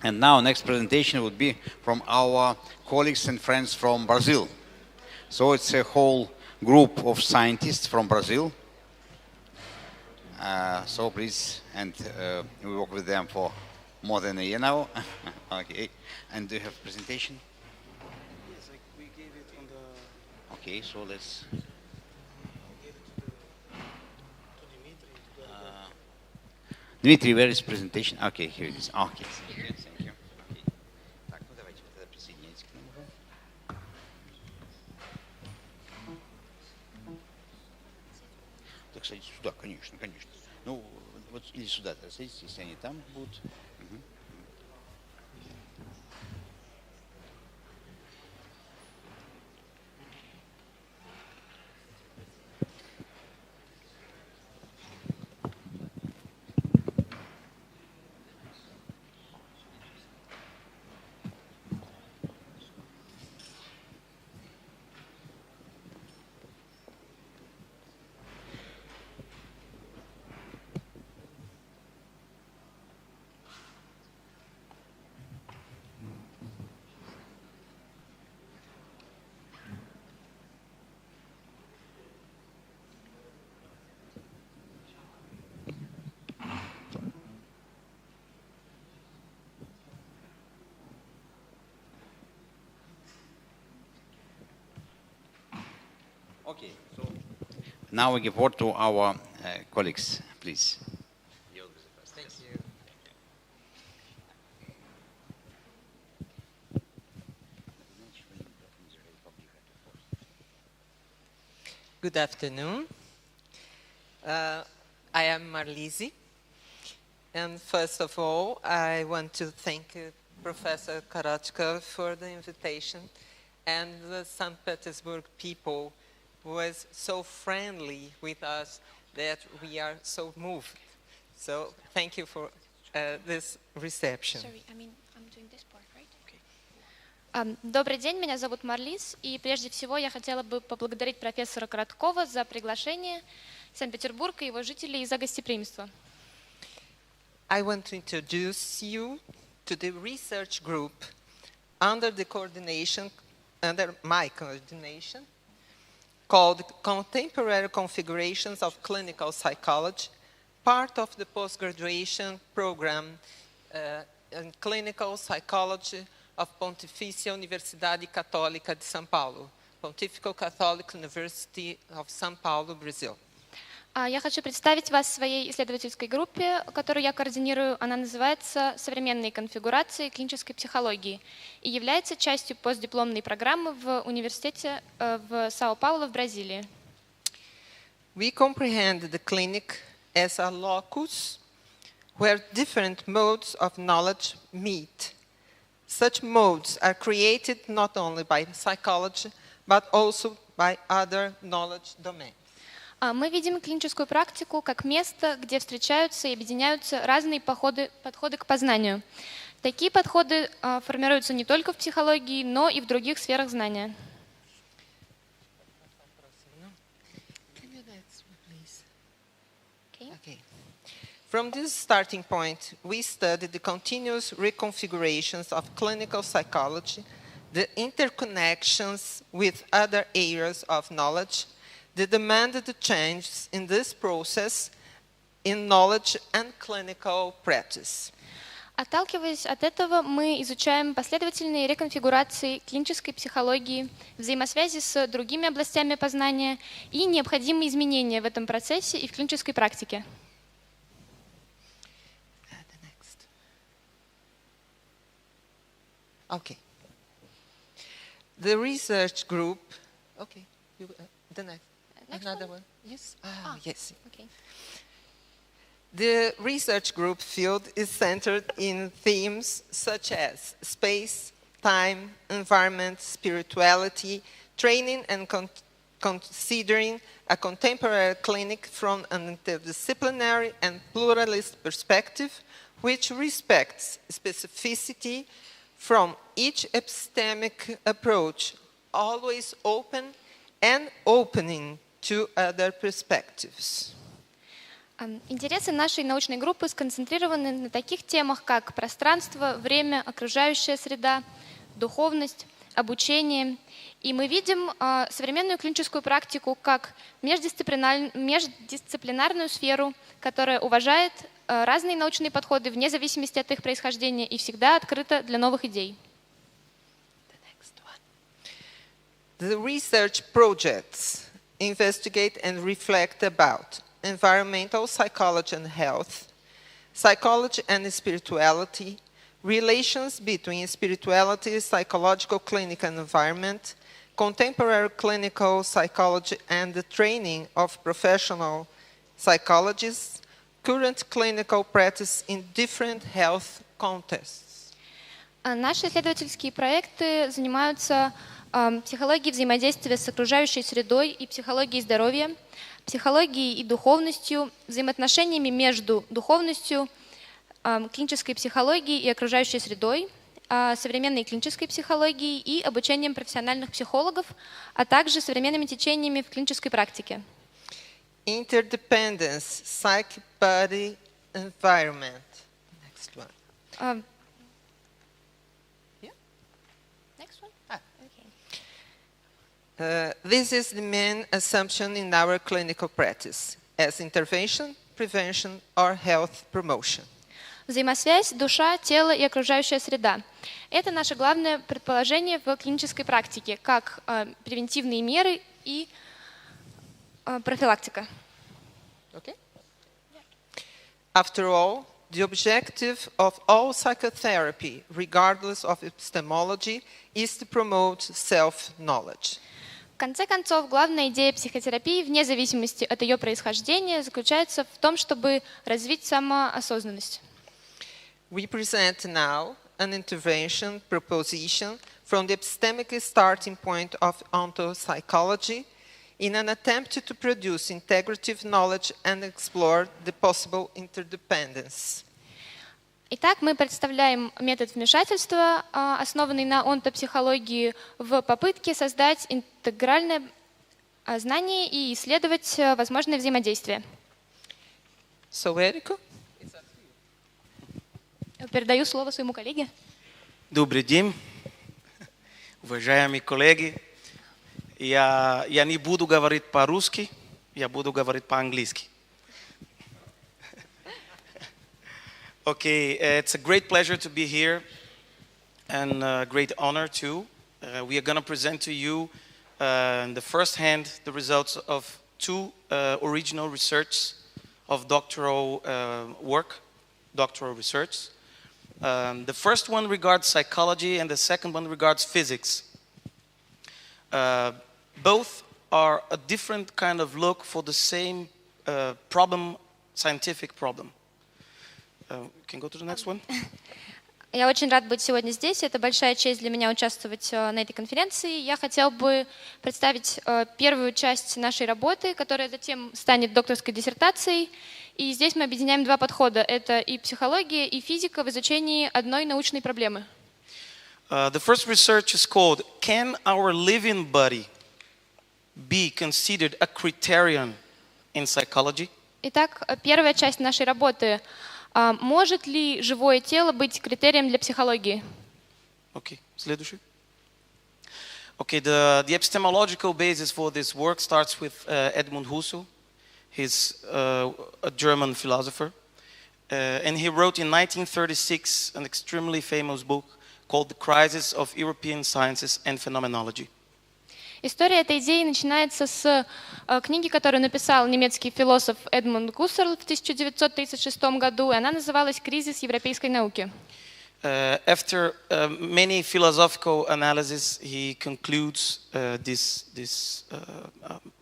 And now next presentation would be from our colleagues and friends from Brazil. So it's a whole group of scientists from Brazil. So please, and we work with them for more than a year now. Okay, and do you have presentation? Yes, we gave it on the. Okay, so let's. We gave it to Dimitri. Dmitry, where is presentation? Okay, here it is. Okay, thank you, thank you. Okay. Так, ну давайте вы тогда присоединяйтесь к нам уже. Так, садитесь сюда, конечно, конечно. Ну, вот или сюда садитесь, если они там будут. Мгм. Okay, so now we give word to our colleagues, please. Thank you. Good afternoon. I am Marlise. And first of all, I want to thank Professor Karatka for the invitation and the St. Petersburg people who was so friendly with us that we are so moved. So thank you for this reception. Sorry, I'm doing this part, right? Okay. Добрый день, меня зовут Марлиз, и прежде всего я хотела бы поблагодарить профессора Короткова за приглашение Санкт-Петербурга и его жителей за гостеприимство. I want to introduce you to the research group under my coordination, called Contemporary Configurations of Clinical Psychology, part of the postgraduation program in Clinical Psychology of Pontifícia Universidade Católica de São Paulo, Pontifical Catholic University of São Paulo, Brazil. Я хочу представить вас своей исследовательской группе, которую я координирую. Она называется «Современные конфигурации клинической психологии» и является частью постдипломной программы в университете в Сао-Пауло в Бразилии. We comprehend the clinic as a locus where different modes of knowledge meet. Such modes are created not only by psychology, but also by other knowledge domains. Мы видим клиническую практику как место, где встречаются и объединяются разные подходы к познанию. Такие подходы формируются не только в психологии, но и в других сферах знания. Okay. From this starting point, we studied the continuous reconfigurations of clinical psychology, the interconnections with other areas of knowledge, the demanded changes in this process in knowledge and clinical practice. Отталкиваясь от этого, мы изучаем последовательные реконфигурации клинической психологии, взаимосвязи с другими областями познания и необходимые изменения в этом процессе и в клинической практике. Okay. The research group. Okay. The next. Another one. Yes. Yes. Okay. The research group field is centered in themes such as space, time, environment, spirituality, training, and considering a contemporary clinic from an interdisciplinary and pluralist perspective, which respects specificity from each epistemic approach, always open and opening to other perspectives. Интересы нашей научной группы сконцентрированы на таких темах, как пространство, время, окружающая среда, духовность, обучение. И мы видим современную клиническую практику как междисциплинарную сферу, которая уважает разные научные подходы вне зависимости от их происхождения и всегда открыта для новых идей. The research projects investigate and reflect about environmental psychology and health, psychology and spirituality, relations between spirituality, psychological, clinical environment, contemporary clinical psychology and the training of professional psychologists, current clinical practice in different health contexts. Наши исследовательские проекты занимаются психологией взаимодействия с окружающей средой и психологией здоровья, психологией и духовностью, взаимоотношениями между духовностью, клинической психологией и окружающей средой, современной клинической психологией и обучением профессиональных психологов, а также современными течениями в клинической практике. Interdependence, psych-body environment. Next one. Next one? This is the main assumption in our clinical practice as intervention, prevention, or health promotion. Взаимосвязь, душа, тело и окружающая среда. Это наше главное предположение в клинической практике, как превентивные меры и профилактика. Okay? After all, the objective of all psychotherapy, regardless of epistemology, is to promote self-knowledge. В конце концов, главная идея психотерапии, вне зависимости от ее происхождения, заключается в том, чтобы развить самоосознанность. We present now an intervention proposition from the epistemic starting point of ontopsychology in an attempt to produce integrative knowledge and explore the possible interdependence. Итак, мы представляем метод вмешательства, основанный на онтопсихологии, в попытке создать интегральное знание и исследовать возможное взаимодействие. So, Érico? Передаю слово своему коллеге. Добрый день, уважаемые коллеги. Я не буду говорить по-русски, я буду говорить по-английски. Okay, it's a great pleasure to be here and a great honor too. We are going to present to you in the first hand the results of two original research of doctoral work, doctoral research. The first one regards psychology and the second one regards physics. Both are a different kind of look for the same problem, scientific problem. Can go to the next one? Я очень рад быть сегодня здесь. Это большая честь для меня участвовать на этой конференции. Я хотел бы представить первую часть нашей работы, которая затем станет докторской диссертацией. И здесь мы объединяем два подхода. Это и психология, и физика в изучении одной научной проблемы. The first research is called "Can our living body be considered a criterion in psychology?" Итак, первая часть нашей работы. Может ли живое тело быть критерием для психологии? Okay, следующий. Okay, the epistemological basis for this work starts with Edmund Husserl. He's a German philosopher. And he wrote in 1936 an extremely famous book called The Crisis of European Sciences and Phenomenology. История этой идеи начинается с книги, которую написал немецкий философ Эдмунд Гуссерл в 1936 году, и она называлась «Кризис европейской науки». After many philosophical analysis, he concludes this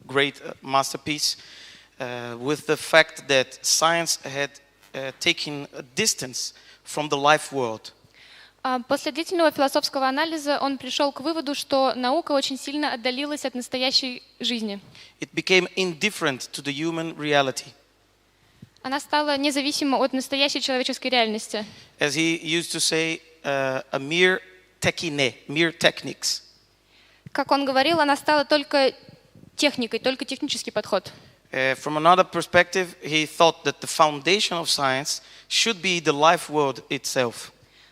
great masterpiece with the fact that science had taken a distance from the life world. После длительного философского анализа он пришел к выводу, что наука очень сильно отдалилась от настоящей жизни. It became indifferent to the human reality. Она стала независима от настоящей человеческой реальности. As he used to say, a mere techine, mere techniques. Как он говорил, она стала только техникой, только технический подход. From another perspective, he thought that the foundation of science should be the life world itself.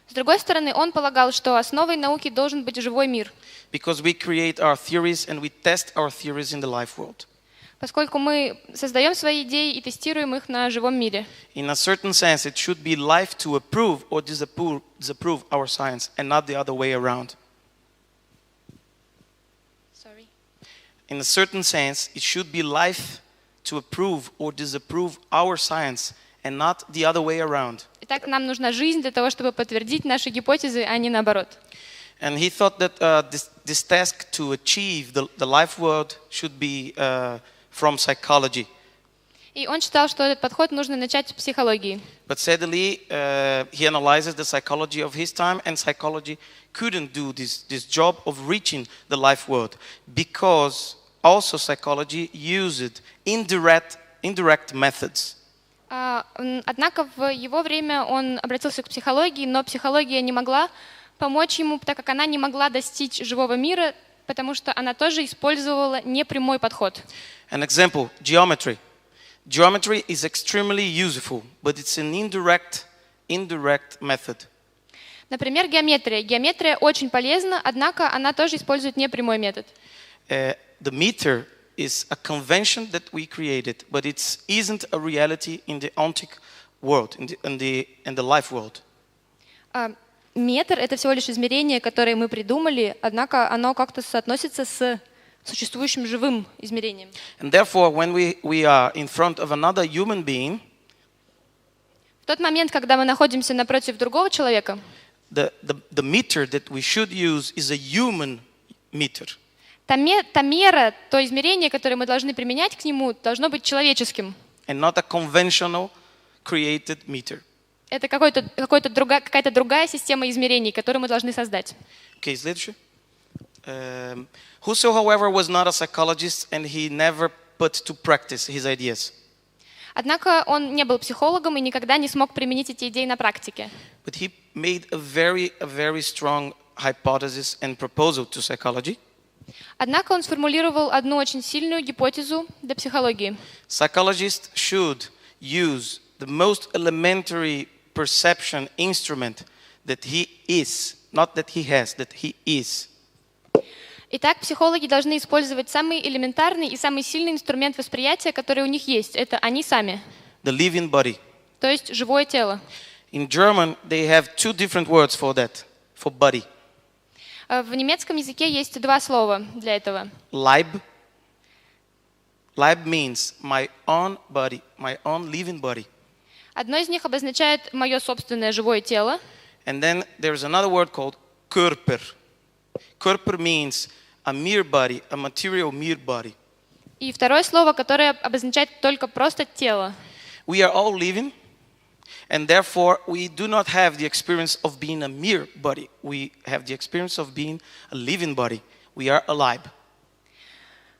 С другой стороны, он полагал, что основой науки должен быть живой мир, Because we create our theories and we test our theories in the life world. поскольку мы создаем свои идеи и тестируем их на живом мире. In a certain sense, it should be life to approve or disapprove our science and not the other way around. In a certain sense, it should be life to approve or disapprove our science and not the other way around. Итак, нам нужна жизнь для того, чтобы подтвердить наши гипотезы, а не наоборот. And he thought that this task to achieve the life world should be from psychology. И он считал, что этот подход нужно начать с психологии. But sadly, he analyzes the psychology of his time, and psychology couldn't do this job of reaching the life world because also psychology used indirect methods. Однако в его время он обратился к психологии, но психология не могла помочь ему, так как она не могла достичь живого мира, потому что она тоже использовала непрямой подход. An example, geometry. Geometry is extremely useful, but it's an indirect method. Например, геометрия. Геометрия очень полезна, однако она тоже использует непрямой метод. The meter is a convention that we created, but it isn't a reality in the ontic world, in the life world. Метр — это всего лишь измерение, которое мы придумали, однако оно как-то соотносится с существующим живым измерением. And therefore, when we are in front of another human being, в тот момент, когда мы находимся напротив другого человека, the meter that we should use is a human meter. Та мера, то измерение, которое мы должны применять к нему, должно быть человеческим. And not a conventional created meter. Это какая-то другая система измерений, которую мы должны создать. Okay, следующий. Husserl, however, was not a psychologist, and he never put to practice his ideas. Однако он не был психологом и никогда не смог применить эти идеи на практике. But he made a very strong hypothesis and proposal to psychology. Однако он сформулировал одну очень сильную гипотезу для психологии. Psychologists should use the most elementary perception instrument that he is, not that he has, that he is. Итак, психологи должны использовать самый элементарный и самый сильный инструмент восприятия, который у них есть. Это они сами. The living body. То есть живое тело. In German, they have two different words for that, for body. В немецком языке есть два слова для этого. Leib. Leib means my own body, my own living body. Одно из них обозначает мое собственное живое тело. And then there's another word called Körper. Körper means a mere body, a material mere body. И второе слово, которое обозначает только просто тело. We are all living, and therefore we do not have the experience of being a mere body. We have the experience of being a living body. We are alive.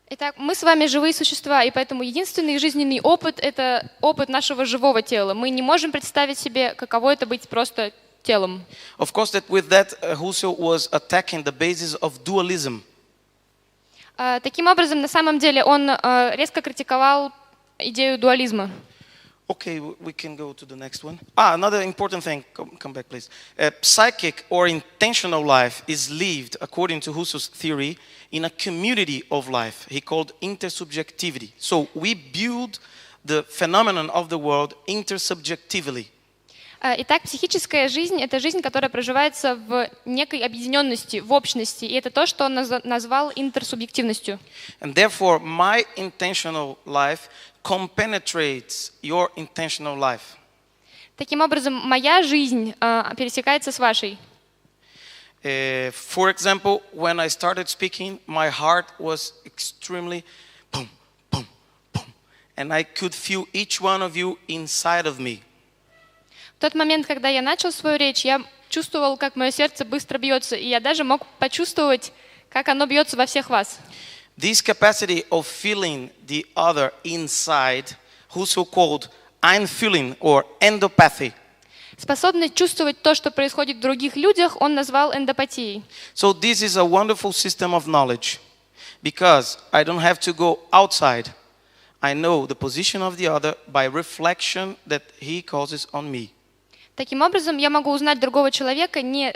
Итак, мы с вами живые существа, и поэтому единственный жизненный опыт — это опыт нашего живого тела. Мы не можем представить себе, каково это быть просто телом. Of course, that with that, Husserl was attacking the basis of dualism. Таким образом, на самом деле, он резко критиковал идею дуализма. Okay, we can go to the next one. Another important thing. Come back, please. Psychic or intentional life is lived, according to Husserl's theory, in a community of life. He called intersubjectivity. So we build the phenomenon of the world intersubjectively. Итак, психическая жизнь — это жизнь, которая проживается в некой объединенности, в общности, и это то, что он назвал интерсубъективностью. And therefore, my intentional life compenetrates your intentional life. Таким образом, моя жизнь пересекается с вашей. For example, when I started speaking, my heart was extremely boom, boom, boom, and I could feel each one of you inside of me. В тот момент, когда я начал свою речь, я чувствовал, как мое сердце быстро бьется, и я даже мог почувствовать, как оно бьется во всех вас. This capacity of feeling the other inside, Husserl called Einfühling or endopathy. Способность чувствовать то, что происходит в других людях, он назвал эндопатией. So this is a wonderful system of knowledge, because I don't have to go outside. I know the position of the other by reflection that he causes on me. Таким образом, я могу узнать другого человека, не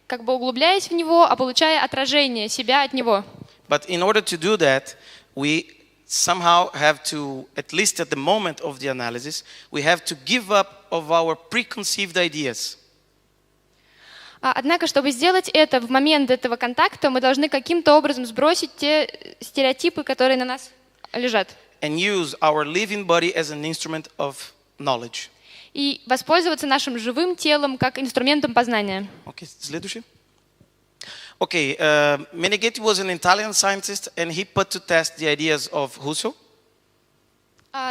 как бы углубляясь в него, а получая отражение себя от него. But in order to do that, we somehow have to, at least at the moment of the analysis, we have to give up of our preconceived ideas. Однако, чтобы сделать это в момент этого контакта, мы должны каким-то образом сбросить те стереотипы, которые на нас лежат. And use our living body as an instrument of knowledge. И воспользоваться нашим живым телом как инструментом познания. Okay, следующий. Okay, Meneghetti was an Italian scientist, and he put to test the ideas of Husserl.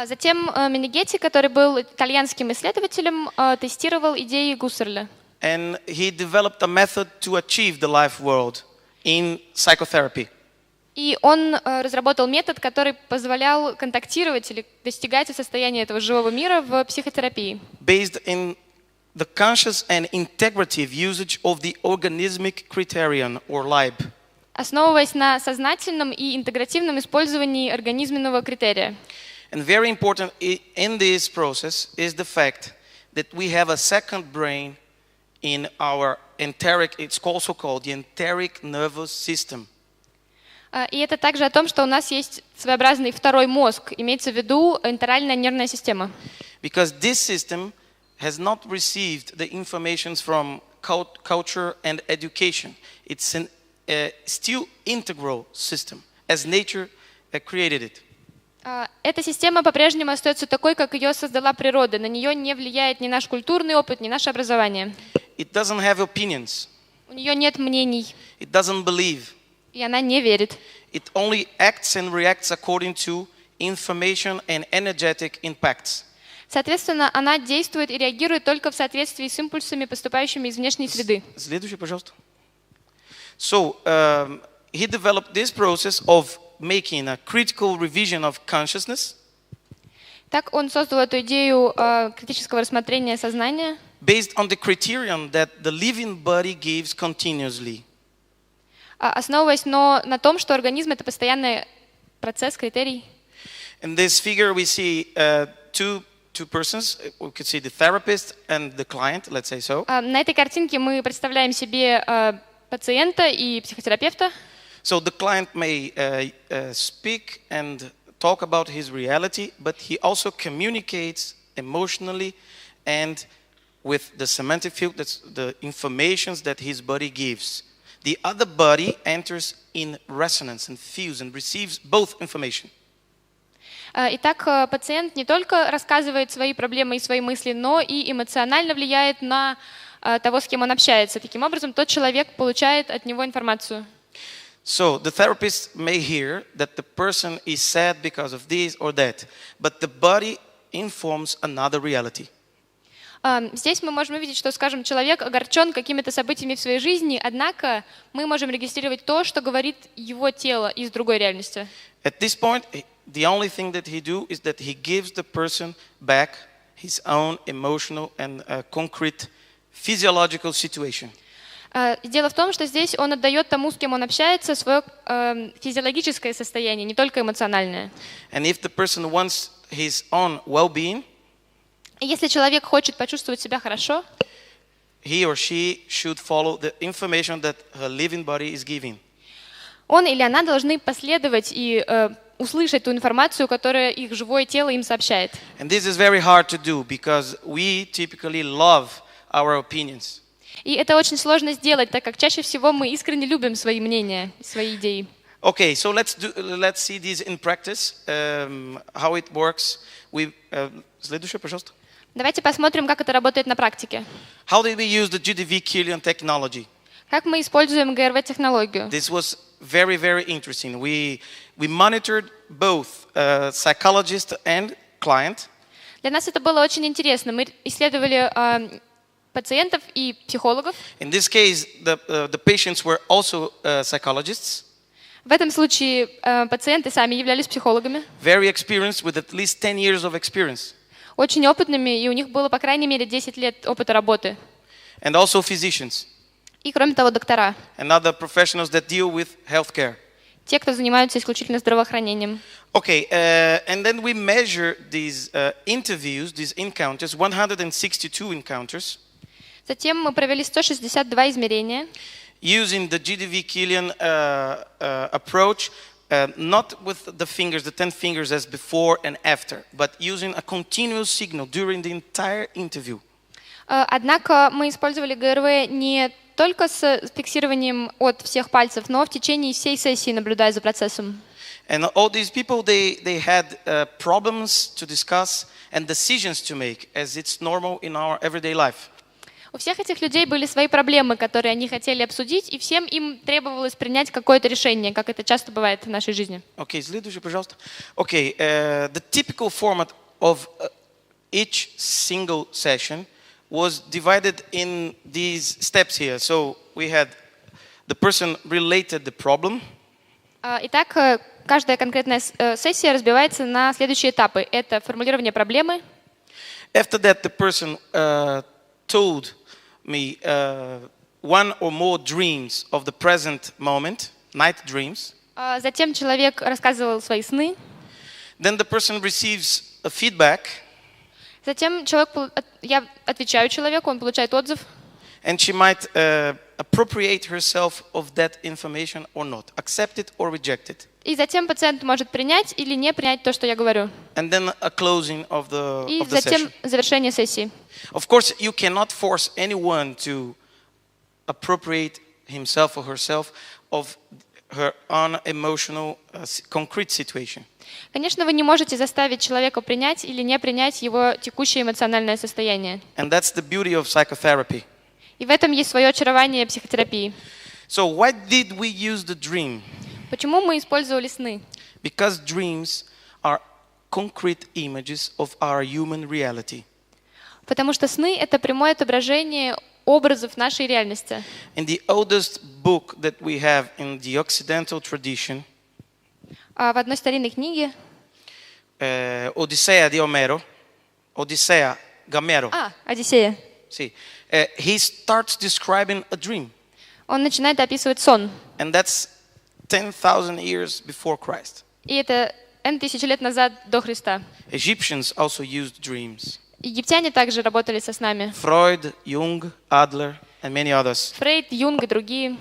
Затем Менегетти, который был итальянским исследователем, тестировал идеи Гуссерля. And he developed a method to achieve the life world in psychotherapy. И он разработал метод, который позволял контактировать или достигать состояния этого живого мира в психотерапии. Based in the conscious and integrative usage of the organismic criterion or LIBE. Основываясь на сознательном и интегративном использовании организменного критерия. And very important in this process is the fact that we have a second brain in our enteric, it's also called the enteric nervous system. И это также о том, что у нас есть своеобразный второй мозг, имеется в виду энтеральная нервная система. Because this system has not received the information from culture and education. It's a still integral system, as nature created it. Эта система по-прежнему остается такой, как ее создала природа. На нее не влияет ни наш культурный опыт, ни наше образование. It doesn't have opinions. У нее нет мнений. It doesn't believe. И она не верит. It only acts and reacts according to information and energetic impacts. Соответственно, она действует и реагирует только в соответствии с импульсами, поступающими из внешней среды. Следующий, пожалуйста. So, he developed this process of making a critical revision of consciousness. Так он создал эту идею критического рассмотрения сознания. Based on the criterion that the living body gives continuously. Основываясь на том, что организм — это постоянный процесс, критерий. In this figure we see two persons. We could see the therapist and the client, let's say so. На этой картинке мы представляем себе пациента и психотерапевта. So the client may speak and talk about his reality, but he also communicates emotionally and with the semantic field, that's the informations that his body gives. The other body enters in resonance and feels and receives both information. Итак, пациент не только рассказывает свои проблемы и свои мысли, но и эмоционально влияет на того, с кем он общается. Таким образом, тот человек получает от него информацию. So the therapist may hear that the person is sad because of this or that, but the body informs another reality. Здесь мы можем увидеть, что, скажем, человек огорчен какими-то событиями в своей жизни, однако мы можем регистрировать то, что говорит его тело из другой реальности. At this point, the only thing that he do is that he gives the person back his own emotional and concrete physiological situation. Дело в том, что здесь он отдает тому, с кем он общается, свое физиологическое состояние, не только эмоциональное. And if the person wants his own well-being, И если человек хочет почувствовать себя хорошо, he or she should follow the information that her living body is giving. он или она должны последовать и услышать ту информацию, которую их живое тело им сообщает. And this is very hard to do because we typically love our opinions. И это очень сложно сделать, так как чаще всего мы искренне любим свои мнения, свои идеи. Okay, so let's see this in practice, how it works. Следующее, пожалуйста. Давайте посмотрим, как это работает на практике. How did we use the GDV-Killian technology? Как мы используем ГРВ-технологию? This was very, very interesting. We monitored both psychologist and client. Для нас это было очень интересно. Мы исследовали пациентов и психологов. In this case, the patients were also psychologists. В этом случае пациенты сами являлись психологами. Very experienced with at least 10 years of experience. Очень опытными, и у них было, по крайней мере, 10 лет опыта работы. And also physicians. И, кроме того, доктора. And other professionals that deal with healthcare. те, кто занимаются исключительно здравоохранением. Okay, and then we measure these interviews, these encounters, 162 encounters, Затем мы провели 162 измерения, using the GDV Killian approach, not with the fingers, the 10 fingers as before and after, but using a continuous signal during the entire interview. Однако мы использовали ГРВ не только с фиксированием от всех пальцев, но в течение всей сессии, наблюдая за процессом. And all these people, they had problems to discuss and decisions to make, as it's normal in our everyday life. У всех этих людей были свои проблемы, которые они хотели обсудить, и всем им требовалось принять какое-то решение, как это часто бывает в нашей жизни. Okay, следующий, пожалуйста. Okay, the typical format of each single session was divided in these steps here. So we had the person related the problem. Итак, каждая конкретная сессия разбивается на следующие этапы. Это формулирование проблемы. After that, the person told me one or more dreams of the present moment, night dreams. Затем человек рассказывал свои сны. Then the person receives a feedback. Затем я отвечаю человеку, он получает отзыв. And she might appropriate herself of that information or not, accept it or reject it. И затем пациент может принять или не принять то, что я говорю. And then a closing of the И session. затем завершение сессии. Of course, you cannot force anyone to appropriate himself or herself of her own emotional, concrete situation. Конечно, вы не можете заставить человека принять или не принять его текущее эмоциональное состояние. And that's the beauty of psychotherapy. И в этом есть свое очарование психотерапии. So why did we use the dream? Почему мы использовали сны? Because dreams are concrete images of our human reality. Потому что сны — это прямое отображение образов нашей реальности. In the oldest book that we have in the Occidental tradition, В одной старинной книге, Odissea di Omero, Odissea Gamero, «Одиссея», see, he starts describing a dream, он начинает описывать сон. and that's 10,000 years before Christ. И это N тысячи лет назад до Христа. Egyptians also used dreams. Египтяне также работали со снами. Freud, Jung, Adler, and many others. Фрейд, Юнг и другие.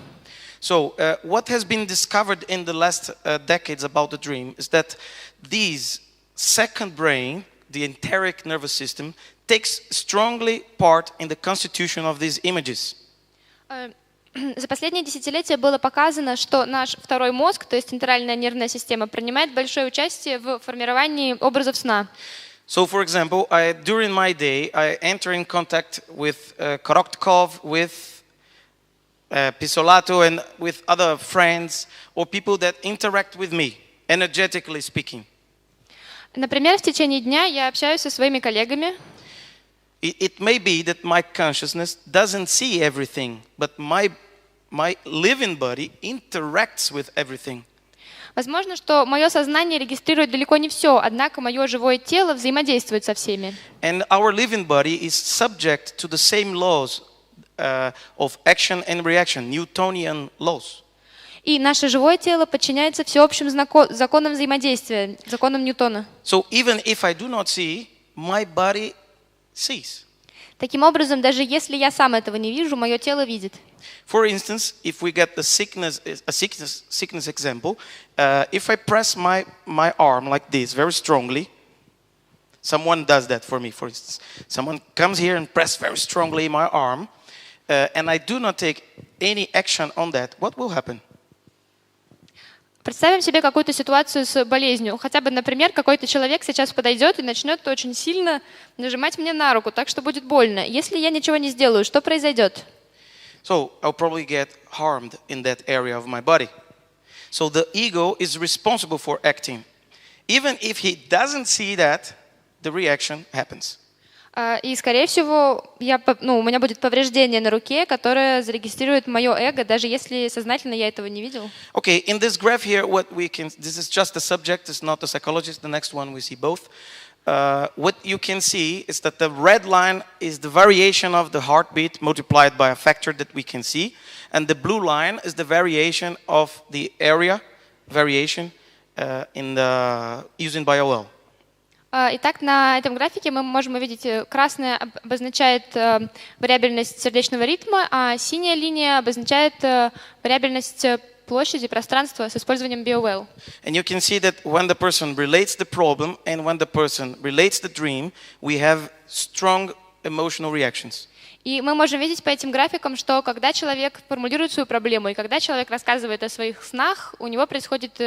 So, what has been discovered in the last decades about the dream is that these second brain, the enteric nervous system, takes strongly part in the constitution of these images. За последние десятилетия было показано, что наш второй мозг, то есть центральная нервная система, принимает большое участие в формировании образов сна. So, for example, during my day, I enter in contact with Korotkov, with Pissolato, and with other friends or people that interact with me, energetically speaking. Например, в течение дня я общаюсь со своими коллегами. It may be that my consciousness doesn't see everything, but my living body interacts with everything. Возможно, что мое сознание регистрирует далеко не все, однако мое живое тело взаимодействует со всеми. And our living body is subject to the same laws of action and reaction, Newtonian laws. И наше живое тело подчиняется всеобщим законам взаимодействия, законам Ньютона. So even if I do not see, my body sees. Таким образом, даже если я сам этого не вижу, мое тело видит. For instance, if we get the sickness example, if I press my arm like this very strongly, someone does that for me, for instance. Someone comes here and press very strongly my arm, and I do not take any action on that, what will happen? Представим себе какую-то ситуацию с болезнью. Хотя бы, например, какой-то человек сейчас подойдет и начнет очень сильно нажимать мне на руку, так что будет больно. Если я ничего не сделаю, что произойдет? So I'll probably get harmed in that area of my body. So the ego is responsible for acting. Even if he doesn't see that, the reaction happens. И, скорее всего, у меня будет повреждение на руке, которое зарегистрирует мое эго, даже если сознательно я этого не видел. Okay, in this graph here, this is just the subject, it's not the psychologist. The next one we see both. What you can see is that the red line is the variation of the heartbeat multiplied by a factor that we can see, and the blue line is the variation of the area variation in the using BioL. Итак, на этом графике мы можем увидеть, красное обозначает вариабельность сердечного ритма, а синяя линия обозначает вариабельность площади пространства с использованием BioL. And you can see that when the person relates the problem and when the person relates the dream, we have strong emotional reactions. И мы можем видеть по этим графикам, что когда человек формулирует свою проблему и когда человек рассказывает о своих снах, у него происходит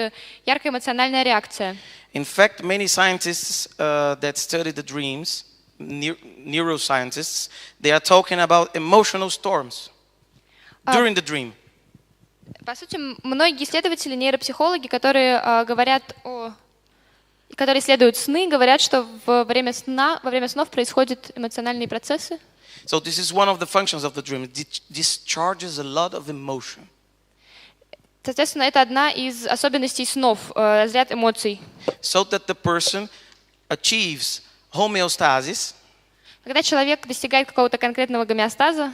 яркая эмоциональная реакция. In fact, many scientists that study the dreams, neuroscientists, they are talking about emotional storms during the dream. По сути, многие исследователи, нейропсихологи, которые которые исследуют сны, говорят, что во время снов происходят эмоциональные процессы. So this is one of the functions of the dream. It discharges a lot of emotion. Соответственно, это одна из особенностей снов, разряд эмоций. So that the person achieves homeostasis. Когда человек достигает какого-то конкретного гомеостаза,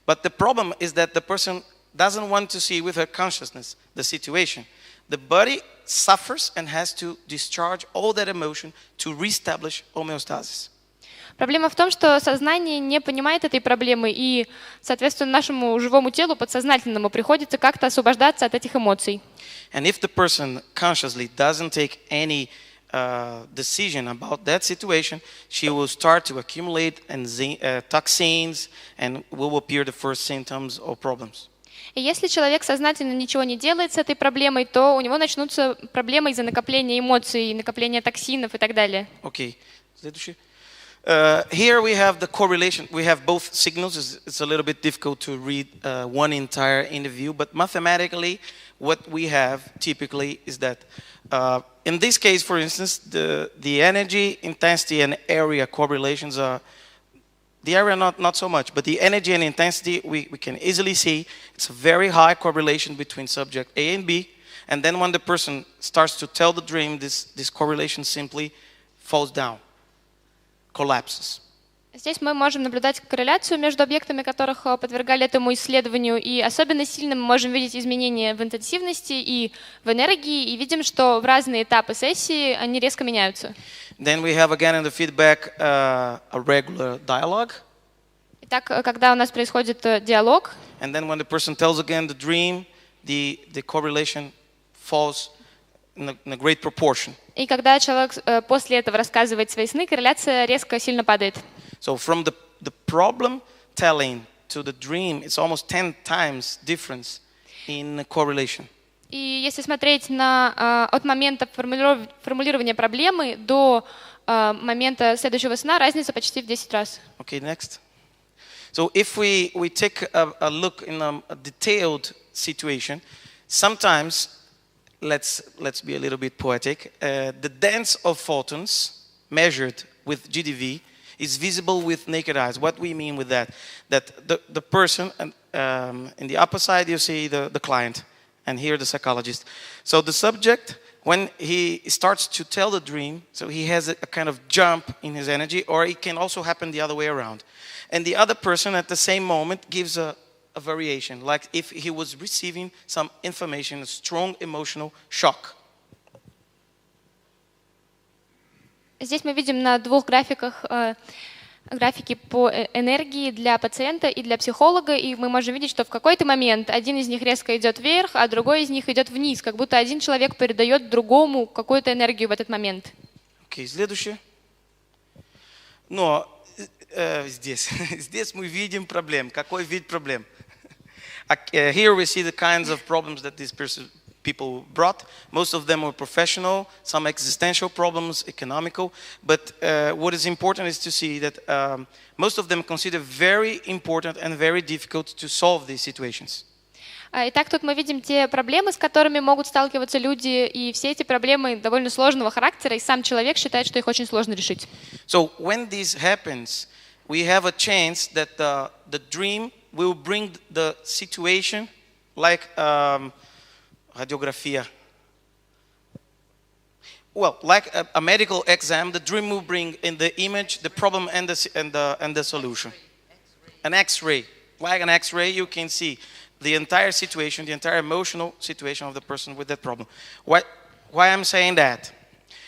But the problem is that the person doesn't want to see with her consciousness the situation. The body suffers and has to discharge all that emotion to reestablish homeostasis. проблема в том, что сознание не понимает этой проблемы, и, соответственно, нашему живому телу, подсознательному, приходится как-то освобождаться от этих эмоций. And if the person consciously doesn't take any decision about that situation, she will start to accumulate toxins and will appear the first symptoms or problems. И если человек сознательно ничего не делает с этой проблемой, то у него начнутся проблемы из-за накопления эмоций, накопления токсинов и так далее. Okay. Следующий. Here we have the correlation. We have both signals. It's a little bit difficult to read one entire interview, but mathematically, what we have typically is that in this case, for instance, the energy, intensity, and area correlations are the area not so much, but the energy and intensity we can easily see. It's a very high correlation between subject A and B, and then when the person starts to tell the dream, this correlation simply falls down. Collapses. Здесь мы можем наблюдать корреляцию между объектами, которых подвергали этому исследованию, и особенно сильно мы можем видеть изменения в интенсивности и в энергии, и видим, что в разные этапы сессии они резко меняются. Then we have again in the feedback a regular dialogue. Итак, когда у нас происходит диалог, And then when the person tells again the dream, the correlation falls in a great proportion. и когда человек после этого рассказывает свои сны, корреляция резко сильно падает. So from the problem telling to the dream, it's almost 10 times difference in correlation. И если смотреть от момента формулирования проблемы до момента следующего сна, разница почти в 10 раз. Okay, next. So if we take a look in a detailed situation, sometimes, let's be a little bit poetic, the dance of photons measured with GDV is visible with naked eyes. What we mean with that? That the person, in the upper side you see the client, and here the psychologist. So the subject, when he starts to tell the dream, so he has a kind of jump in his energy, or it can also happen the other way around. And the other person at the same moment gives a variation, like if he was receiving some information, a strong emotional shock. Здесь мы видим на двух графиках графики по энергии для пациента и для психолога, и мы можем видеть, что в какой-то момент один из них резко идет вверх, а другой из них идет вниз, как будто один человек передает другому какую-то энергию в этот момент. Окей, следующее. Но здесь мы видим проблем. Какой вид проблем? Here we see the kinds of problems that these people brought. Most of them were professional, some existential problems, economical. But what is important is to see that most of them consider very important and very difficult to solve these situations. Итак, тут мы видим те проблемы, с которыми могут сталкиваться люди, и все эти проблемы довольно сложного характера, и сам человек считает, что их очень сложно решить. So when this happens, we have a chance that the dream will bring the situation like radiografia. Well, like a medical exam, the dream will bring in the image the problem and the solution. An X-ray, like an X-ray, you can see the entire situation, the entire emotional situation of the person with that problem. Why I'm saying that?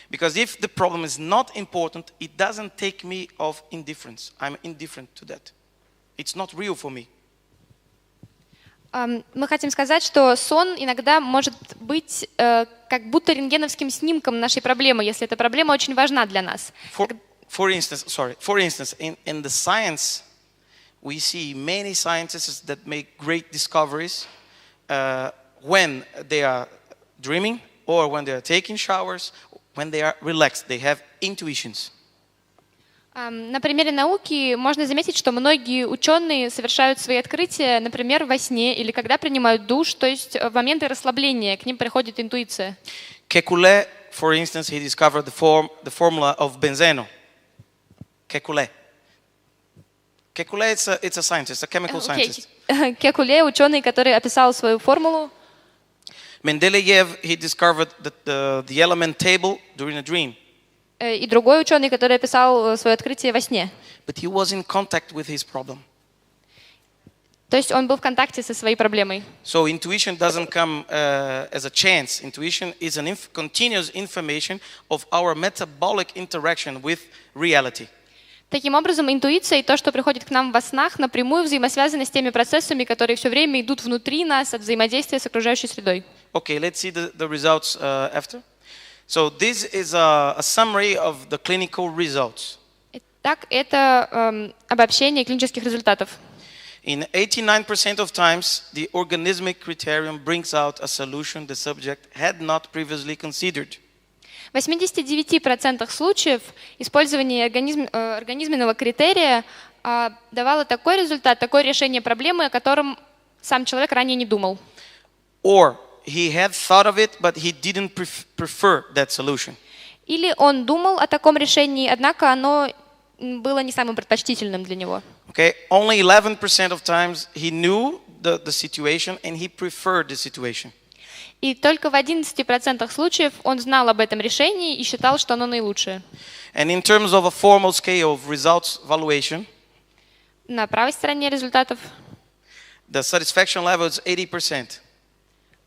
Because if the problem is not important, it doesn't take me off indifference. I'm indifferent to that. It's not real for me. Мы хотим сказать, что сон иногда может быть как будто рентгеновским снимком нашей проблемы, если эта проблема очень важна для нас. For instance, in the science, we see many scientists that make great discoveries when they are dreaming or when they are taking showers, when they are relaxed. They have intuitions. На примере науки можно заметить, что многие ученые совершают свои открытия, например, во сне или когда принимают душ, то есть в моменты расслабления к ним приходит интуиция. Kekulé, for instance, he discovered the formula of benzeno. Kekulé. Kekulé, it's a scientist, a chemical scientist. Кекуле, ученый, который описал свою формулу. Mendeleev, he discovered the element table during a dream. И другой ученый, который описал свое открытие во сне. But he was in contact with his problem. То есть он был в контакте со своей проблемой. So intuition doesn't come as a chance. Intuition is an continuous information of our metabolic interaction with reality. Таким образом, интуиция и то, что приходит к нам во снах, напрямую взаимосвязаны с теми процессами, которые все время идут внутри нас от взаимодействия с окружающей средой. Okay, let's see the results after. So this is a summary of the clinical results. Итак, это обобщение клинических результатов. In 89% of times, the organismic criterion brings out a solution the subject had not previously considered. В 89% случаев использование организменного критерия давало такой результат, такое решение проблемы, о котором сам человек ранее не думал. Or he had thought of it, but he didn't prefer that solution. Или он думал о таком решении, однако оно было не самым предпочтительным для него. Okay, only 11% of times he knew the situation and he preferred the situation. И только в 11% случаев он знал об этом решении и считал, что оно наилучшее. And in terms of a formal scale of results valuation, На правой стороне результатов the satisfaction level is 80%.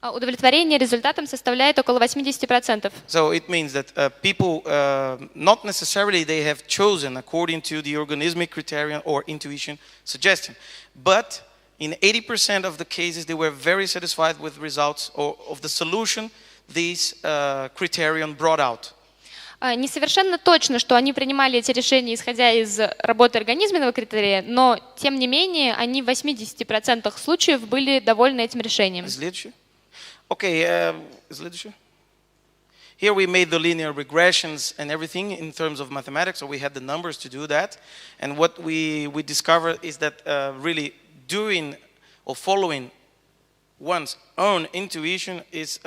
удовлетворение результатом составляет около 80%. So it means that people, not necessarily they have chosen according to the organismic criterion or intuition suggestion, but in 80% of the cases they were very satisfied with results or of the solution this criterion brought out. Не совершенно точно, что они принимали эти решения, исходя из работы организменного критерия, но, тем не менее, они в 80% случаев были довольны этим решением. Okay, here we made the linear regressions and everything in terms of mathematics, so we had the numbers to do that. And what we discovered is that really doing or following one's own intuition is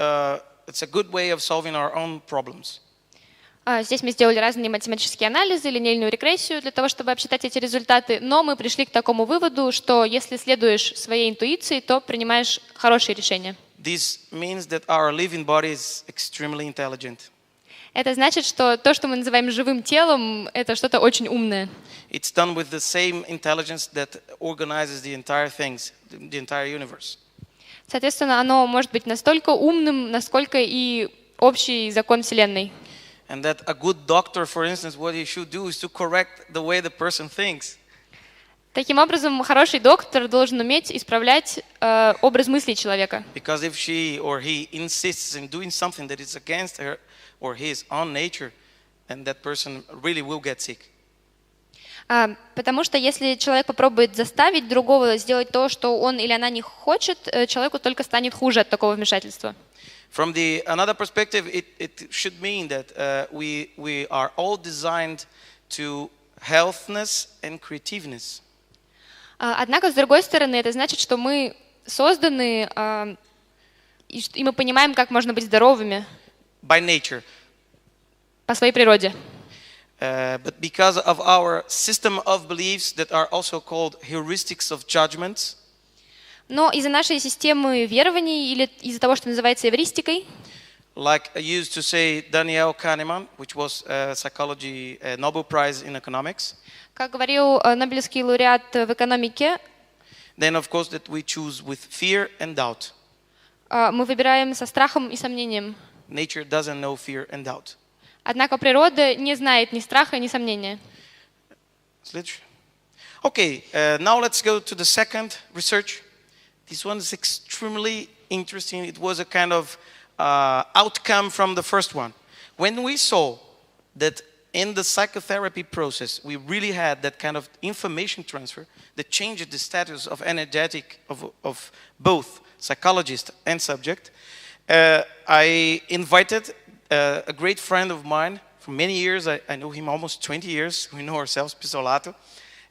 it's a good way of solving our own problems. Здесь мы сделали разные математические анализы, линейную регрессию для того, чтобы обсчитать эти результаты, но мы пришли к такому выводу, что если следуешь своей интуиции, то принимаешь хорошие решения. This means that our living body is extremely intelligent. Это значит, что то, что мы называем живым телом, это что-то очень умное. It's done with the same intelligence that organizes the entire things, the entire universe. Соответственно, оно может быть настолько умным, насколько и общий закон Вселенной. And that a good doctor, for instance, what he should do is to correct the way the person thinks. Таким образом, хороший доктор должен уметь исправлять образ мыслей человека. Because if she or he insists in doing something that is against her or his own nature, then that person really will get sick. Потому что если человек попробует заставить другого сделать то, что он или она не хочет, человеку только станет хуже от такого вмешательства. From another perspective, it should mean that we are all designed to healthness and creativeness. Однако, с другой стороны, это значит, что мы созданы, и мы понимаем, как можно быть здоровыми. By nature. По своей природе. But because of our system of beliefs that are also called heuristics of judgments. Но из-за нашей системы верований или из-за того, что называется эвристикой. Like used to say Daniel Kahneman, which was a psychology Nobel Prize in economics. Как говорил Нобелевский лауреат в экономике. then of course that we choose with fear and doubt. Мы выбираем со страхом и сомнением. Nature doesn't know fear and doubt. Однако природа не знает ни страха, ни сомнения. Следующий. Okay, now let's go to the second research. This one is extremely interesting. It was a kind of outcome from the first one. When we saw that in the psychotherapy process, we really had that kind of information transfer that changed the status of energetic of both psychologist and subject, I invited a great friend of mine for many years. I know him almost 20 years. We know ourselves, Pissolato.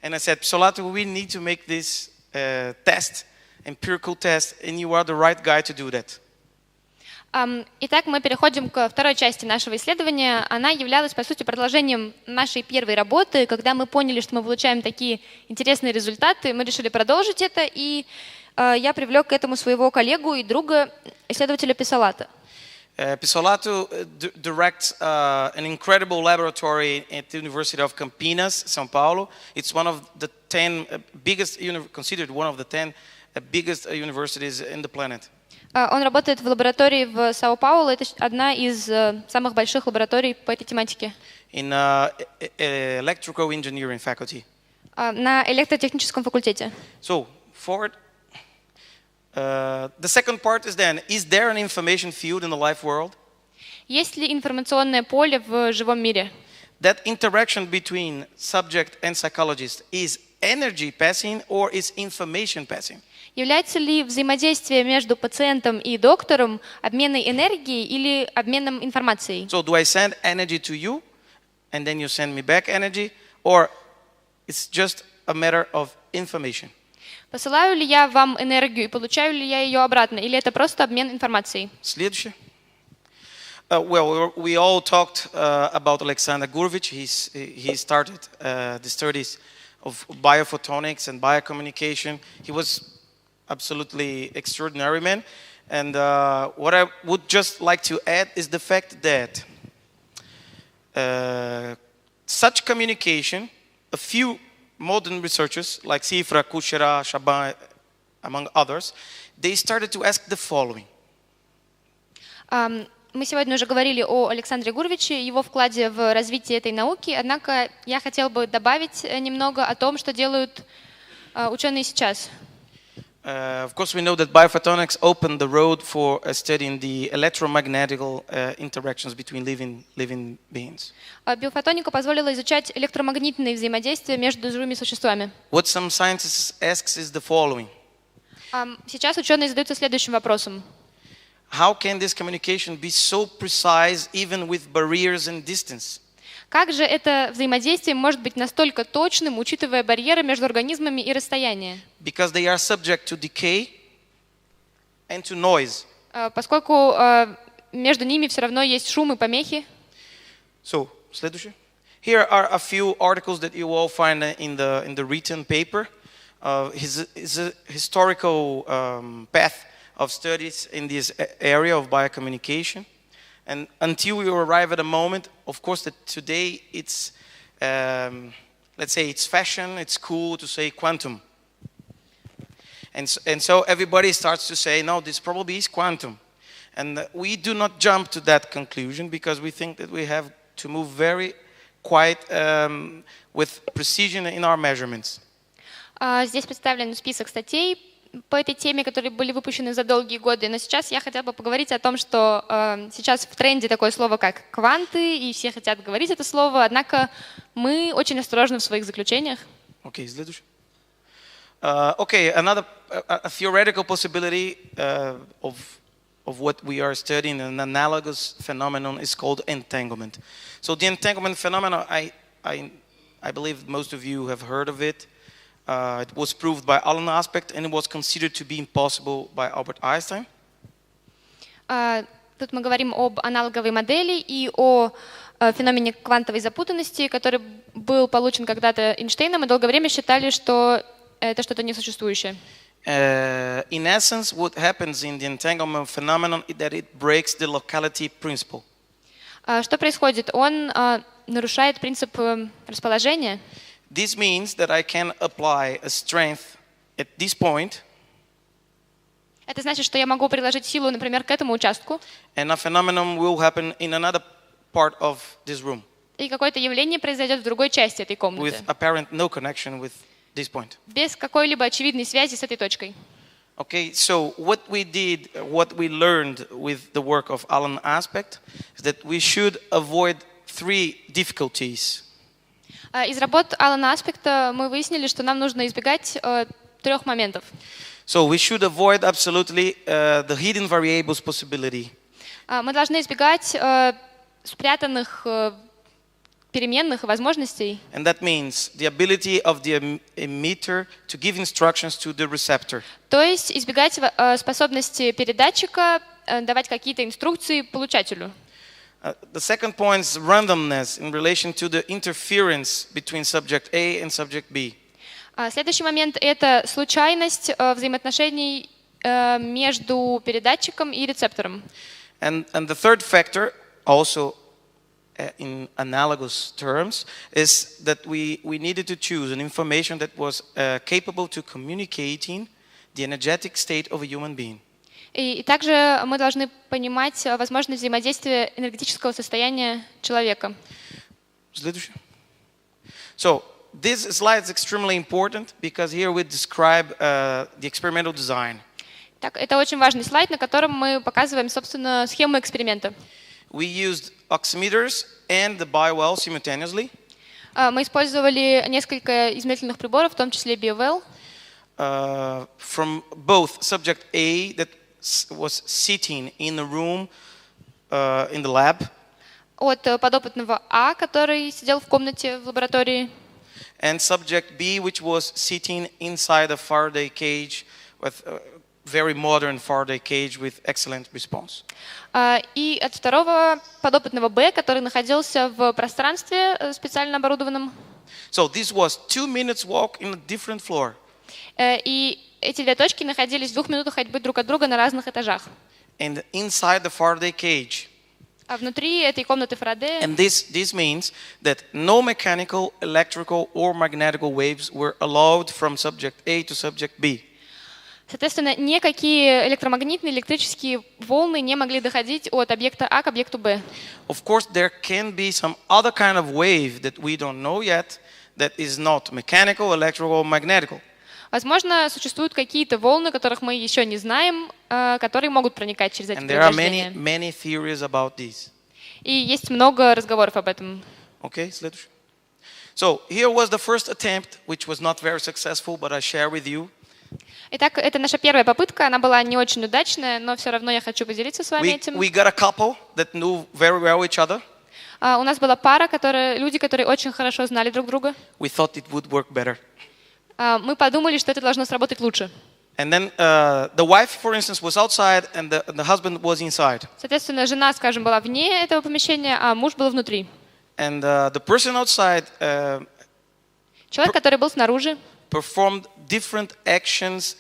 And I said, Pissolato, we need to make this test, empirical test, and you are the right guy to do that. Итак, мы переходим ко второй части нашего исследования. Она являлась, по сути, продолжением нашей первой работы. Когда мы поняли, что мы получаем такие интересные результаты, мы решили продолжить это, и я привлек к этому своего коллегу и друга, исследователя Pissolato. Pissolato directs an incredible laboratory at the University of Campinas, São Paulo. It's one of the 10 biggest, considered one of the 10 biggest universities in the planet. Он работает в лаборатории в Сао-Паулу. Это одна из самых больших лабораторий по этой тематике. In electrical engineering faculty. На электротехническом факультете. So, forward. The second part is then, is there an information field in the life world? Есть ли информационное поле в живом мире? That interaction between subject and psychologist is energy passing or is information passing? Является ли взаимодействие между пациентом и доктором обменной энергией или обменом информацией? So do I send energy to you and then you send me back energy, or it's just a matter of information? Посылаю ли я вам энергию и получаю ли я ее обратно, или это просто обмен информацией? Следующее. Well, we all talked about Alexander Gurevich. He started the studies of biophotonics and biocommunication. He was absolutely extraordinary man. And what I would just like to add is the fact that such communication, a few modern researchers like Sifra, Kushera, Shaban, among others, they started to ask the following. Мы сегодня уже говорили о Александре Гуревиче, его вкладе в развитие этой науки, однако я хотела бы добавить немного о том, что делают ученые сейчас. Of course, we know that biophotonics opened the road for studying the electromagnetic interactions between living beings. Биофотоника позволила изучать электромагнитные взаимодействия между живыми существами. What some scientists ask is the following. Сейчас ученые задаются следующим вопросом. How can this communication be so precise even with barriers and distance? Как же это взаимодействие может быть настолько точным, учитывая барьеры между организмами и расстояние? Because they are subject to decay and to noise. Поскольку между ними все равно есть шум и помехи. So, следующее. Here are a few articles that you will find in the written paper. His historical path of studies in this area of biocommunication. And until we arrive at a moment, of course, that today it's, let's say it's fashion, it's cool to say quantum. And so everybody starts to say, no, this probably is quantum. And we do not jump to that conclusion because we think that we have to move very quite with precision in our measurements. Здесь представлен список статей по этой теме, которые были выпущены за долгие годы. Но сейчас я хотела бы поговорить о том, что сейчас в тренде такое слово, как кванты, и все хотят говорить это слово, однако мы очень осторожны в своих заключениях. Okay, следующий. Okay, another a theoretical possibility of what we are studying, an analogous phenomenon, is called entanglement. So the entanglement phenomenon, I believe most of you have heard of it. It was proved by Alan Aspect, and it was considered to be impossible by Albert Einstein. Тут мы говорим об аналоговой модели и о феномене квантовой запутанности, который был получен когда-то Эйнштейном, и долгое время считали, что это что-то несуществующее. In essence, what happens in the entanglement phenomenon is that it breaks the locality principle. Что происходит? Он нарушает принцип расположения. This means that I can apply a strength at this point, Это значит, что я могу приложить силу, например, к этому участку, and a phenomenon will happen in another part of this room и какое-то явление произойдет в другой части этой with комнаты, apparent no connection with this point. без какой-либо очевидной связи с этой точкой. Okay, so what we did, what we learned with the work of Alan Aspect is that we should avoid 3 difficulties. Из работ Алана Аспекта мы выяснили, что нам нужно избегать 3 моментов. So we should avoid absolutely the hidden variables possibility. Мы должны избегать спрятанных переменных и возможностей. And that means the ability of the emitter to give instructions to the receptor. То есть избегать способности передатчика давать какие-то инструкции получателю. The second point is randomness in relation to the interference between subject A and subject B. Следующий момент — это случайность взаимоотношений между передатчиком и рецептором. And the third factor, also in analogous terms, is that we needed to choose an information that was capable to communicating the energetic state of a human being. И также мы должны понимать возможность взаимодействия энергетического состояния человека. Следующее. So this slide is extremely important because here we describe the experimental design. Так, это очень важный слайд, на котором мы показываем, собственно, схему эксперимента. We used oximeters and the biowell simultaneously. Мы использовали несколько измерительных приборов, в том числе BioWell, From both subject A that was sitting in a room in the lab, от подопытного А, который сидел в комнате в лаборатории, and subject B, which was sitting inside a Faraday cage with a very modern Faraday cage with excellent response. и от второго подопытного Б, который находился в пространстве специально оборудованном. So this was 2 minutes walk in a different floor. И эти 2 точки находились в 2 минутах ходьбы друг от друга на разных этажах. And inside the Faraday cage. А внутри этой комнаты Фарадея, And this means that no mechanical, electrical, or magnetical waves were allowed from subject A to subject B. соответственно, никакие электромагнитные, электрические волны не могли доходить от объекта А к объекту Б. Of course, there can be some other kind of wave that we don't know yet that is not mechanical, electrical, or magnetical. Возможно, существуют какие-то волны, которых мы еще не знаем, которые могут проникать через эти And there are повреждения. many theories about this. И есть много разговоров об этом. Okay, следующий. So here was the first attempt, which was not very successful, but I share with you. Итак, это наша первая попытка. Она была не очень удачная, но все равно я хочу поделиться с вами этим. We got a couple that knew very well each other. У нас была пара, люди, которые очень хорошо знали друг друга. We thought it would work better. Мы подумали, что это должно сработать лучше. And then the wife, for instance, was outside and the husband was inside. Соответственно, жена, скажем, была вне этого помещения, а муж был внутри. And the person outside Человек, который был снаружи, performed different actions,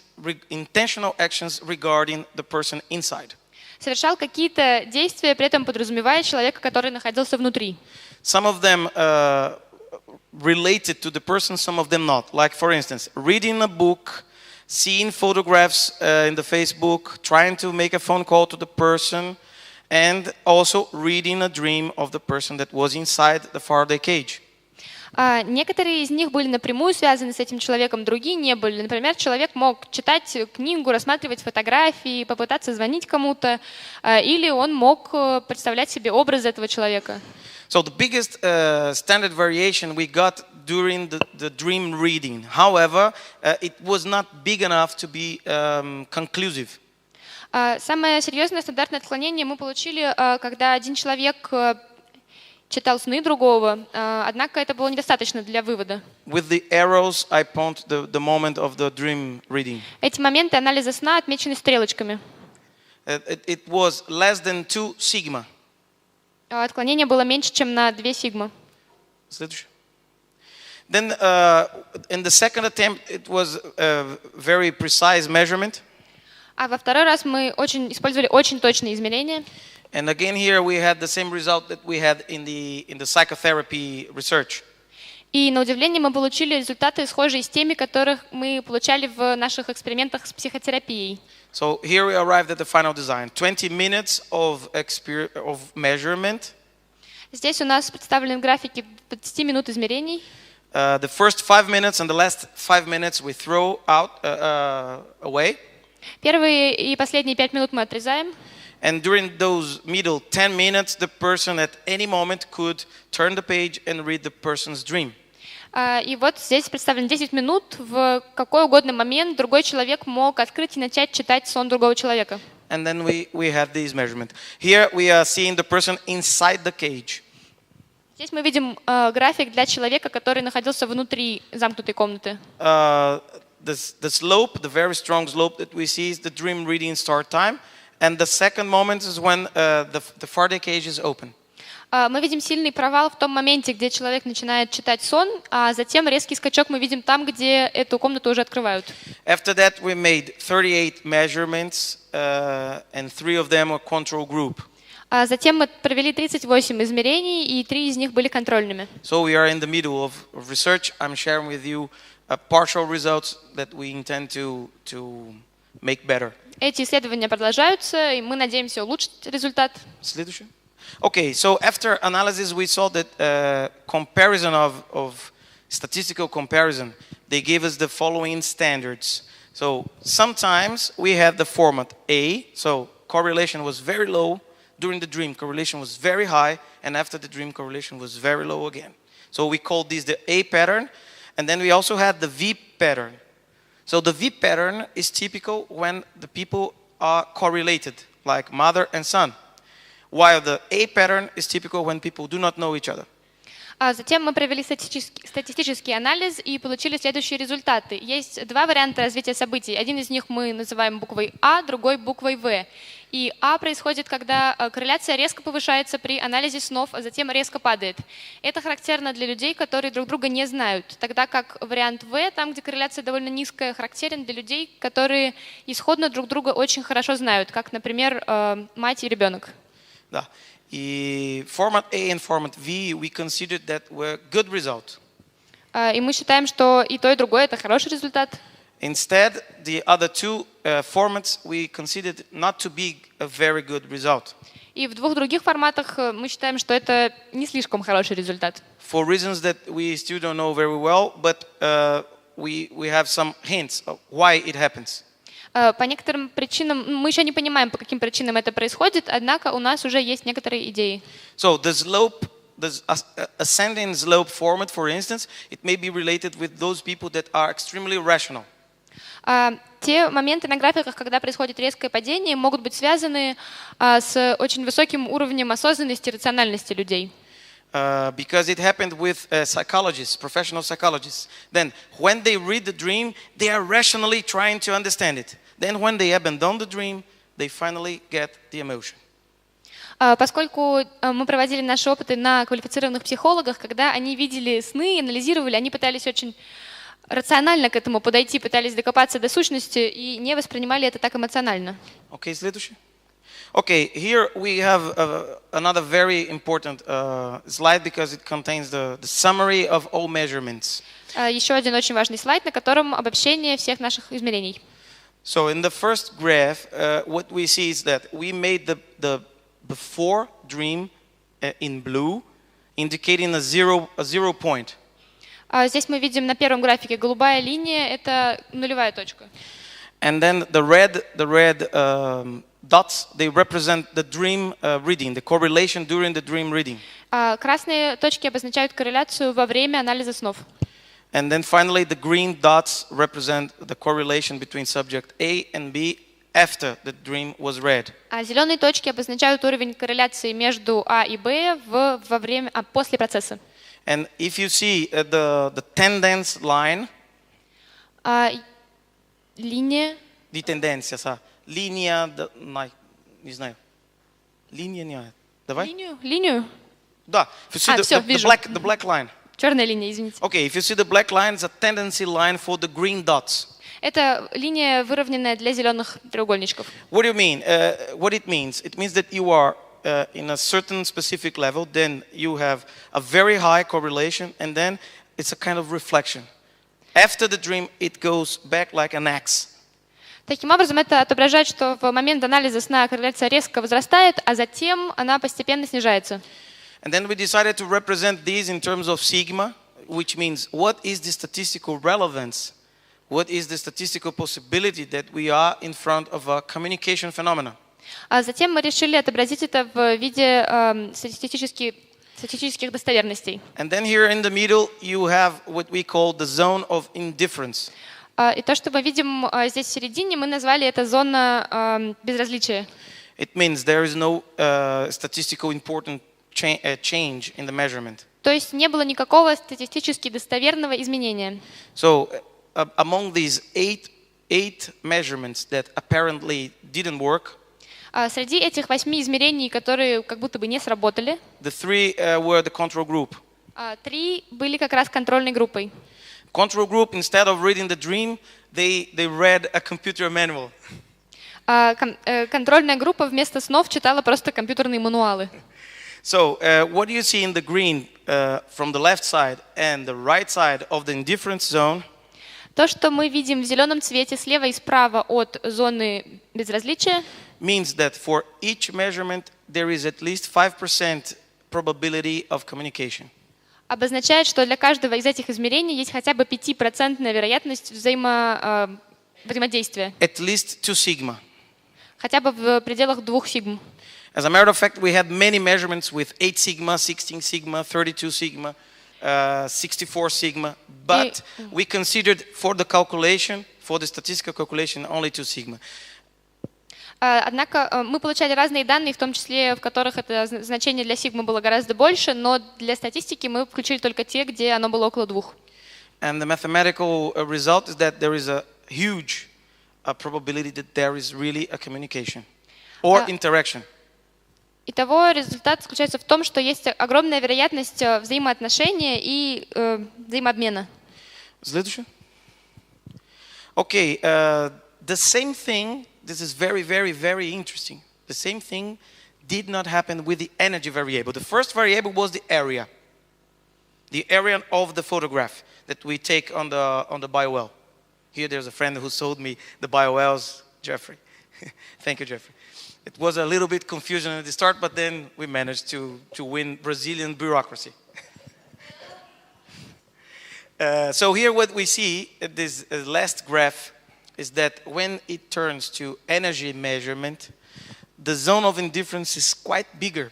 intentional actions regarding the person inside. совершал какие-то действия, при этом подразумевая человека, который находился внутри. Some of them related to the person, some of them not. Like, for instance, reading a book, seeing photographs in the Facebook, trying to make a phone call to the person, and also reading a dream of the person that was inside the Faraday cage. Некоторые из них были напрямую связаны с этим человеком, другие не были. Например, человек мог читать книгу, рассматривать фотографии, попытаться звонить кому-то, или он мог представлять себе образ этого человека. So the biggest standard variation we got during the dream reading. However, it was not big enough to be conclusive. Самое серьезное стандартное отклонение мы получили, когда один человек читал сны другого, однако это было недостаточно для вывода. With the arrows, I point the moment of the dream reading. Эти моменты анализа сна отмечены стрелочками. It was less than 2 sigma. Отклонение было меньше, чем на 2 сигма. Следующий. Then in the second attempt, it was a very precise measurement. А во второй раз мы использовали очень точные измерения. And again here we had the same result that we had in the psychotherapy research. И на удивление мы получили результаты, схожие с теми, которых мы получали в наших экспериментах с психотерапией. So here we arrived at the final design. 20 minutes of measurement. Здесь у нас представлены графики 20 минут измерений. The first 5 minutes and the last 5 minutes we throw out away. Первые и последние 5 минут мы отрезаем. And during those middle 10 minutes, the person at any moment could turn the page and read the person's dream. И вот здесь представлено 10 минут. В какой угодно момент другой человек мог открыть и начать читать сон другого человека. And then we have these measurements. Here we are seeing the person inside the cage. Здесь мы видим график для человека, который находился внутри замкнутой комнаты. The slope, the very strong slope that we see is the dream reading start time. And the second moment is when the farther cage is open. Мы видим сильный провал в том моменте, где человек начинает читать сон, а затем резкий скачок мы видим там, где эту комнату уже открывают. After that, we made 38 measurements, and 3 of them were control group. Затем мы провели 38 измерений, и 3 из них были контрольными. So we are in the middle of research. I'm sharing with you partial results that we intend to make better. Эти исследования продолжаются, и мы надеемся улучшить результат. Следующее. Okay, so after analysis, we saw that comparison of statistical comparison, they gave us the following standards. So sometimes we had the format A, so correlation was very low. During the dream, correlation was very high, and after the dream, correlation was very low again. So we called this the A pattern, and then we also had the V pattern. So the V pattern is typical when the people are correlated, like mother and son. While the A pattern is typical when people do not know each other. Затем мы провели статистический анализ и получили следующие результаты. Есть 2 варианта развития событий. Один из них мы называем буквой А, другой буквой В. И А происходит, когда корреляция резко повышается при анализе снов, а затем резко падает. Это характерно для людей, которые друг друга не знают. Тогда как вариант В, там, где корреляция довольно низкая, характерен для людей, которые исходно друг друга очень хорошо знают, как, например, мать и ребенок. Да. И format A and format V, we considered that were good result. И мы считаем, что и то, и другое — это хороший результат. Instead, the other two formats we considered not to be a very good result. И в 2 других форматах мы считаем, что это не слишком хороший результат. For reasons that we still don't know very well, but we have some hints of why it happens. По некоторым причинам, мы еще не понимаем, по каким причинам это происходит, однако у нас уже есть некоторые идеи. So the slope, the ascending slope format, for instance, it may be related with those people that are extremely rational. Те моменты на графиках, когда происходит резкое падение, могут быть связаны с очень высоким уровнем осознанности и рациональности людей. Because it happened with psychologists, professional psychologists. Then, when they read the dream, they are rationally trying to understand it. Then, when they abandon the dream, they finally get the emotion. Поскольку мы проводили наши опыты на квалифицированных психологах, когда они видели сны, анализировали, они пытались очень рационально к этому подойти, пытались докопаться до сущности и не воспринимали это так эмоционально. Okay, следующий. Okay, here we have another very important slide because it contains the summary of all measurements. Еще один очень важный слайд, на котором обобщение всех наших измерений. So in the first graph, what we see is that we made the before dream in blue, indicating a zero point. Здесь мы видим на первом графике голубая линия, это нулевая точка. And then the red dots, they represent the dream reading, the correlation during the dream reading. Красные точки обозначают корреляцию во время анализа снов. And then finally, the green dots represent the correlation between subject A and B after the dream was read. А зеленые точки обозначают уровень корреляции между А и Б после процесса. And if you see the tendence line, линия. Die тенденция, линия, не знаю, линия не, давай. Линию. Да, if you see the black line. Черная линия, извините. Okay, if you see the black line, it's a tendency line for the green dots. Это линия, выровненная для зеленых треугольничков. What do you mean? What it means? It means that you are in a certain specific level, then you have a very high correlation, and then it's a kind of reflection. After the dream, it goes back like an axe. Таким образом, это отображает, что в момент анализа сна корреляция резко возрастает, а затем она постепенно снижается. And then we decided to represent these in terms of sigma, which means what is the statistical relevance, what is the statistical possibility that we are in front of a communication phenomena. А затем мы решили отобразить это в виде статистических достоверностей. And then here in the middle, you have what we call the zone of indifference. И то, что мы видим здесь в середине, мы назвали это зона безразличия. It means there is no statistical important change in the measurement. То есть не было никакого статистически достоверного изменения. So among these eight measurements that apparently didn't work, Среди этих 8 измерений, которые как будто бы не сработали, the three were the control group. 3 были как раз контрольной группой. Control group, instead of reading the dream, they read a computer manual. Контрольная группа вместо снов читала просто компьютерные мануалы. So what do you see in the green from the left side and the right side of the indifference zone? То, что мы видим в зеленом цвете слева и справа от зоны безразличия, Means that for each measurement there is at least 5% probability of communication. обозначает, что для каждого из этих измерений есть хотя бы 5% вероятность взаимодействия. At least 2 sigma. Хотя бы в пределах 2 сигм. As a matter of fact, we had many measurements with 8 sigma, 16 sigma, 32 sigma, 64 sigma, but we considered for the calculation, for the statistical calculation, only 2 sigma. Однако мы получали разные данные, в том числе, в которых это значение для сигмы было гораздо больше, но для статистики мы включили только те, где оно было около 2. And the mathematical result is that there is a huge probability that there is really a communication or interaction. Итого результат заключается в том, что есть огромная вероятность взаимоотношения и взаимообмена. Следующее. Okay, the same thing. This is very, very, very interesting. The same thing did not happen with the energy variable. The first variable was the area of the photograph that we take on the biowell. Here there's a friend who sold me the biowells, Jeffrey. Thank you, Jeffrey. It was a little bit confusion at the start, but then we managed to win Brazilian bureaucracy. So here what we see, this last graph, is that when it turns to energy measurement, the zone of indifference is quite bigger.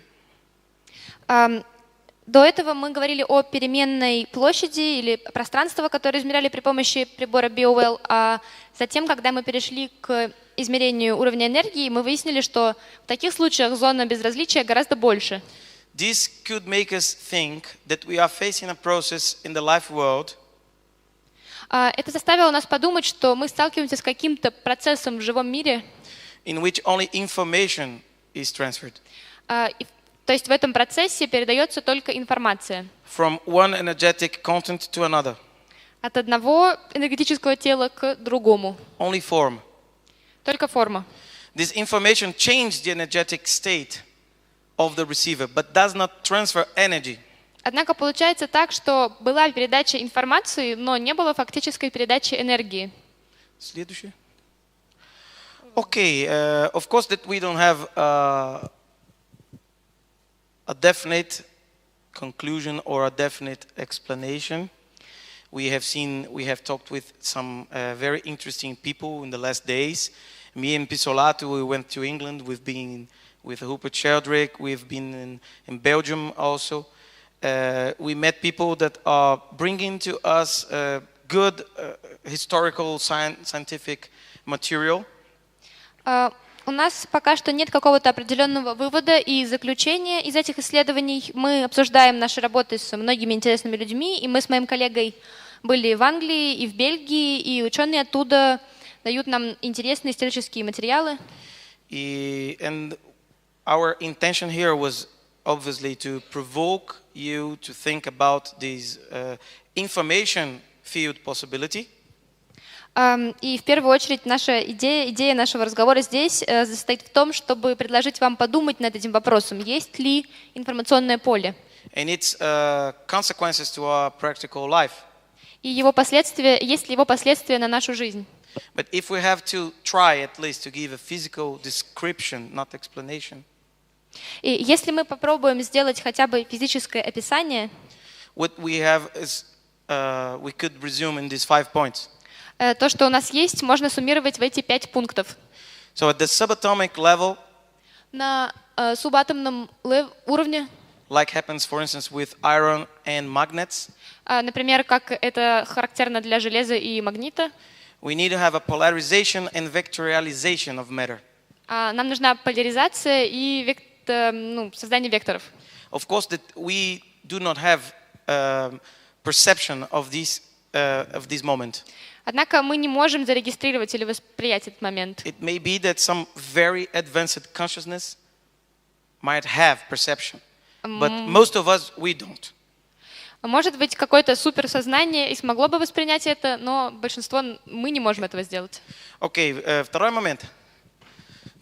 До этого мы говорили о переменной площади или пространства, которое измеряли при помощи прибора BOL, а затем, когда мы перешли к измерению уровня энергии, мы выяснили, что в таких случаях зона безразличия гораздо больше. This could make us think that we are facing a process in the life world. Это заставило нас подумать, что мы сталкиваемся с каким-то процессом в живом мире, In which only information is transferred. То есть в этом процессе передается только информация. From one energetic content to another. От одного энергетического тела к другому. Only form. Только форма. This information changed the energetic state of the receiver, but does not transfer energy. Однако получается так, что была передача информации, но не было фактической передачи энергии. Следующее. Okay, of course that we don't have a definite conclusion or a definite explanation. We have talked with some very interesting people in the last days. Me and Pissolato, we went to England. We've been with Rupert Sheldrake. We've been in Belgium also. We met people that are bringing to us good historical scientific material. У нас пока что нет какого-то определенного вывода и заключения из этих исследований. Мы обсуждаем наши работы с многими интересными людьми, и мы с моим коллегой были в Англии и в Бельгии, и ученые оттуда дают нам интересные исторические материалы. And our intention here was obviously to provoke you to think about this information field possibility. И в первую очередь наша идея нашего разговора здесь состоит в том, чтобы предложить вам подумать над этим вопросом, есть ли информационное поле. and its consequences to our practical life. И его последствия, есть ли его последствия на нашу жизнь. But if we have to try at least to give a physical description, not explanation, И если мы попробуем сделать хотя бы физическое описание, what we have is we could resume in these 5 points. то, что у нас есть, можно суммировать в эти 5 пунктов. So at the subatomic level, На субатомном уровне, like happens, for instance, with iron and magnets, например, как это характерно для железа и магнита, we need to have a polarization and vectorialization of matter. нам нужна поляризация и создание векторов. Of course, that we do not have perception of this moment. Однако мы не можем зарегистрировать или восприять этот момент. It may be that some very advanced consciousness might have perception, but most of us, we don't. Может быть, какое-то суперсознание и смогло бы воспринять это, но большинство мы не можем этого сделать. Okay, второй момент.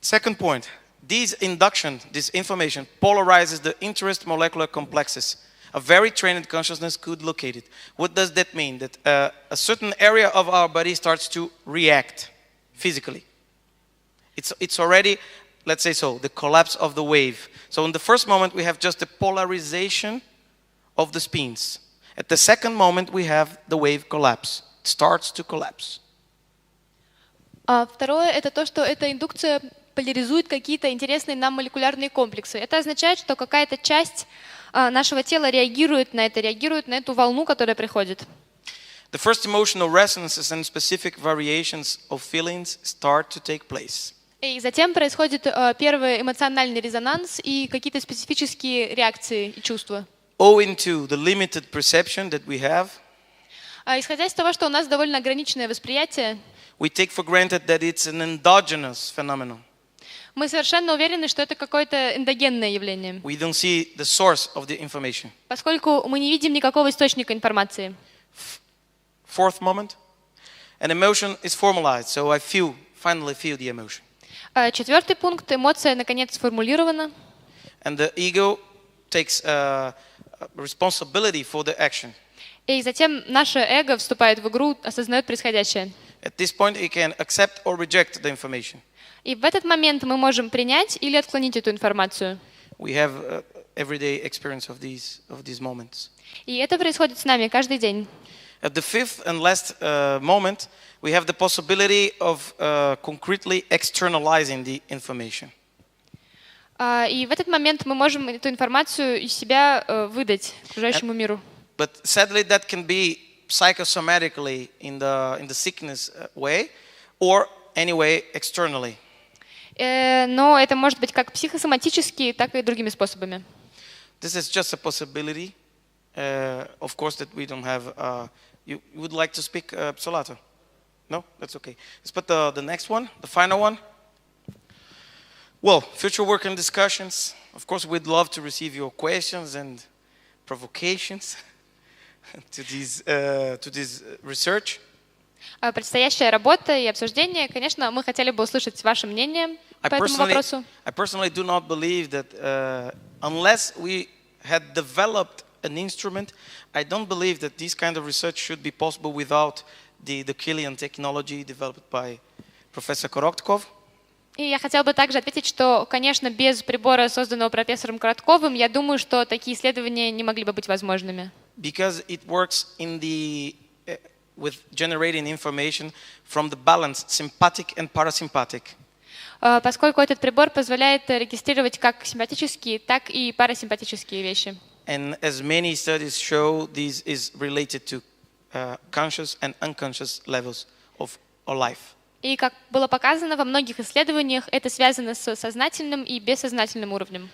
Second point. This induction, this information, polarizes the interest molecular complexes. A very trained consciousness could locate it. What does that mean? That a certain area of our body starts to react physically. It's already, let's say so, the collapse of the wave. So in the first moment, we have just the polarization of the spins. At the second moment, we have the wave collapse. It starts to collapse. Второе – это то, что эта индукция поляризует какие-то интересные нам молекулярные комплексы. Это означает, что какая-то часть нашего тела реагирует на эту волну, которая приходит. The first emotional resonances and specific variations of feelings start to take place. И затем происходит первый эмоциональный резонанс и какие-то специфические реакции и чувства. Owing to the limited perception that we have, исходя из того, что у нас довольно ограниченное восприятие, we take for granted that it's an endogenous phenomenon. мы совершенно уверены, что это какое-то эндогенное явление, We don't see the source of the information. поскольку мы не видим никакого источника информации. Fourth moment, an emotion is formalized, so I finally feel the emotion. Четвертый пункт – эмоция, наконец, сформулирована. And the ego takes responsibility for the action. И затем наше эго вступает в игру, осознает происходящее. At this point, it can accept or reject the information. И в этот момент мы можем принять или отклонить эту информацию. We have everyday experience of these moments. И это происходит с нами каждый день. At the fifth and last moment, we have the possibility of concretely externalizing the information. И в этот момент мы можем эту информацию из себя выдать окружающему миру. But sadly, that can be psychosomatically in the sickness way, or anyway externally. Но это может быть как психосоматически, так и другими способами. This is just a possibility. Of course, that we don't have. You would like to speak Pissolato? No, that's okay. Let's put the next one, the final one. Well, future work and discussions. Of course, we'd love to receive your questions and provocations to this research. Предстоящая работа и обсуждение, конечно, мы хотели бы услышать ваше мнение по этому вопросу. I personally do not believe that unless we had developed an instrument, I don't believe that this kind of research should be possible without the Killian technology developed by Professor Korotkov. И я хотела бы также ответить, что, конечно, без прибора, созданного профессором Коротковым, я думаю, что такие исследования не могли бы быть возможными. Because it works with generating information from the balance, sympathetic and parasympathetic. Поскольку этот прибор позволяет регистрировать как симпатические, так и парасимпатические вещи. And as many studies show, this is related to conscious and unconscious levels of our life. И как было показано во многих исследованиях, это связано с сознательным и бессознательным уровнем.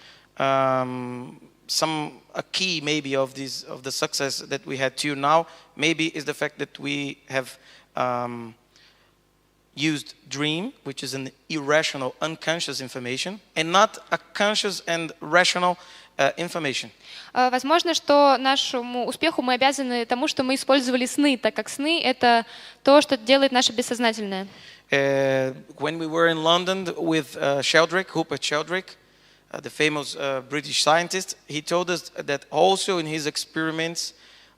A key maybe of the success that we had till now maybe is the fact that we have used dream, which is an irrational, unconscious information, and not a conscious and rational information. Возможно, что нашему успеху мы обязаны тому, что мы использовали сны, так как сны — это то, что делает наше бессознательное. When we were in London with Rupert Sheldrake, the famous British scientist, he told us that also in his experiments,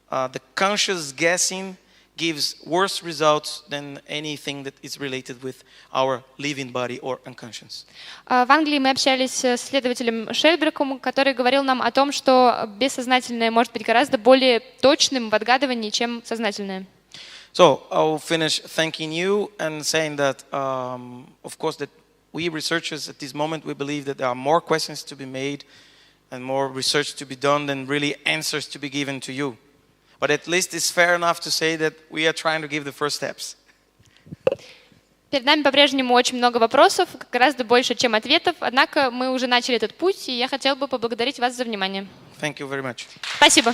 the conscious guessing gives worse results than anything that is related with our living body or unconscious. В Англии мы общались с исследователем Шельбриком, который говорил нам о том, что бессознательное может быть гораздо более точным в отгадывании, чем сознательное. So I'll finish thanking you and saying that, of course, that we researchers at this moment, we believe that there are more questions to be made and more research to be done than really answers to be given to you. But at least it's fair enough to say that we are trying to give the first steps. Перед нами по-прежнему очень много вопросов, гораздо больше, чем ответов, однако мы уже начали этот путь, и я хотела бы поблагодарить вас за внимание. Thank you very much. Спасибо.